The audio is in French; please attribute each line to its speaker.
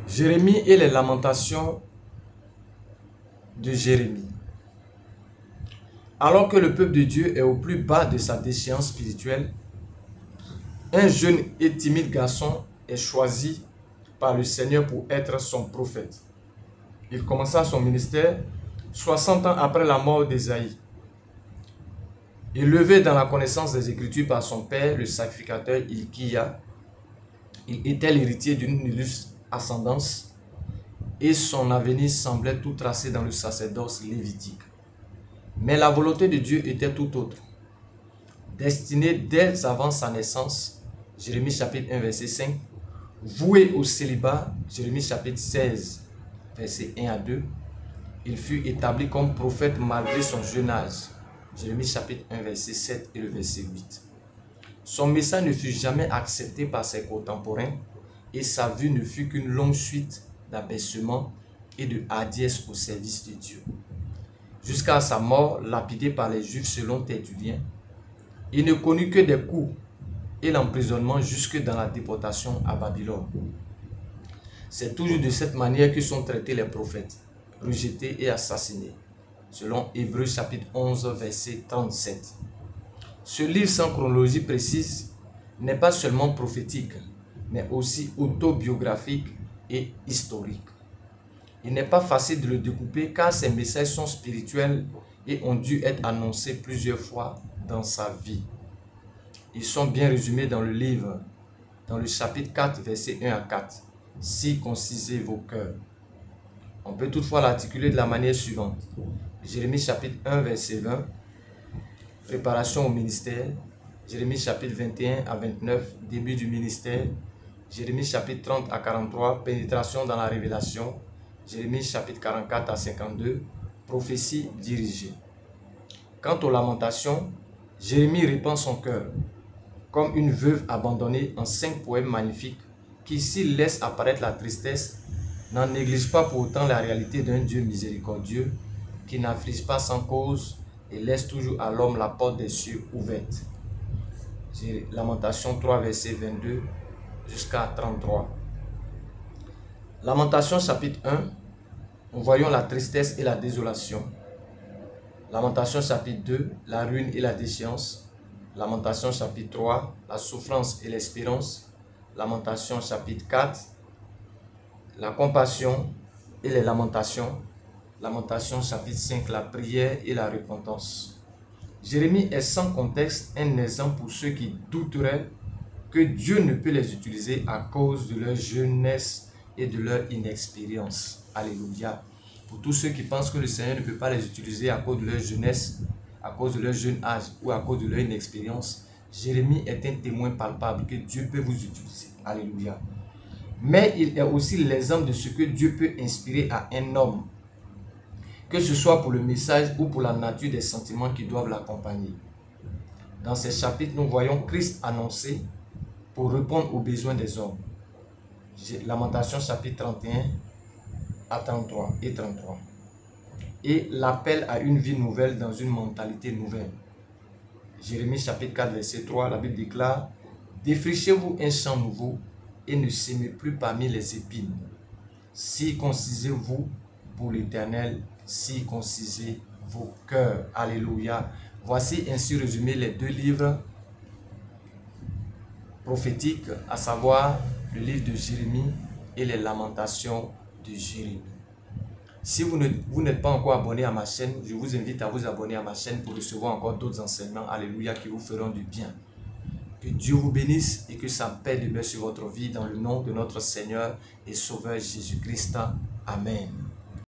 Speaker 1: Jérémie et les lamentations de Jérémie. Alors que le peuple de Dieu est au plus bas de sa déchéance spirituelle, un jeune et timide garçon est choisi par le Seigneur pour être son prophète. Il commença son ministère 60 ans après la mort d'Ésaïe. Élevé dans la connaissance des Écritures par son père, le sacrificateur Hilkia, il était l'héritier d'une illustre ascendance et son avenir semblait tout tracé dans le sacerdoce lévitique. Mais la volonté de Dieu était tout autre. Destiné dès avant sa naissance, Jérémie chapitre 1 verset 5, voué au célibat, Jérémie chapitre 16 verset 1 à 2, il fut établi comme prophète malgré son jeune âge. Jérémie chapitre 1 verset 7 et le verset 8. Son message ne fut jamais accepté par ses contemporains et sa vie ne fut qu'une longue suite d'abaissement et de hardiesse au service de Dieu. Jusqu'à sa mort, lapidé par les Juifs selon Tertullien, il ne connut que des coups et l'emprisonnement jusque dans la déportation à Babylone. C'est toujours de cette manière que sont traités les prophètes, rejetés et assassinés, selon Hébreux chapitre 11 verset 37. Ce livre sans chronologie précise n'est pas seulement prophétique, mais aussi autobiographique et historique. Il n'est pas facile de le découper car ces messages sont spirituels et ont dû être annoncés plusieurs fois dans sa vie. Ils sont bien résumés dans le livre, dans le chapitre 4, versets 1 à 4. Circoncisez vos cœurs. On peut toutefois l'articuler de la manière suivante. Jérémie chapitre 1, verset 20. Préparation au ministère. Jérémie chapitre 21 à 29. Début du ministère. Jérémie chapitre 30 à 43. Pénétration dans la révélation. Jérémie chapitre 44 à 52. Prophétie dirigée. Quant aux lamentations, Jérémie répand son cœur comme une veuve abandonnée en 5 poèmes magnifiques qui, s'il laisse apparaître la tristesse, n'en néglige pas pour autant la réalité d'un Dieu miséricordieux qui n'afflige pas sans cause et laisse toujours à l'homme la porte des cieux ouverte. Lamentation 3, verset 22 jusqu'à 33. Lamentation chapitre 1, nous voyons la tristesse et la désolation. Lamentation chapitre 2, la ruine et la déchéance. Lamentation chapitre 3, la souffrance et l'espérance. Lamentation chapitre 4, la compassion et les lamentations. Lamentation chapitre 5, la prière et la repentance. Jérémie est sans contexte un exemple pour ceux qui douteraient que Dieu ne peut les utiliser à cause de leur jeunesse et de leur inexpérience. Alléluia. Pour tous ceux qui pensent que le Seigneur ne peut pas les utiliser à cause de leur jeunesse, à cause de leur jeune âge ou à cause de leur inexpérience, Jérémie est un témoin palpable que Dieu peut vous utiliser. Alléluia. Mais il est aussi l'exemple de ce que Dieu peut inspirer à un homme, que ce soit pour le message ou pour la nature des sentiments qui doivent l'accompagner. Dans ces chapitres, nous voyons Christ annoncé pour répondre aux besoins des hommes. Lamentation chapitre 31 à 33 et 33. Et l'appel à une vie nouvelle dans une mentalité nouvelle. Jérémie chapitre 4 verset 3, la Bible déclare: défrichez-vous un champ nouveau et ne s'aimez plus parmi les épines. Circoncisez-vous pour l'Éternel, circoncisez vos cœurs. Alléluia. Voici ainsi résumé les 2 livres prophétiques, à savoir le livre de Jérémie et les lamentations de Jérémie. Si vous n'êtes pas encore abonné à ma chaîne, je vous invite à vous abonner à ma chaîne pour recevoir encore d'autres enseignements, alléluia, qui vous feront du bien. Que Dieu vous bénisse et que sa paix demeure sur votre vie dans le nom de notre Seigneur et Sauveur Jésus-Christ. Amen.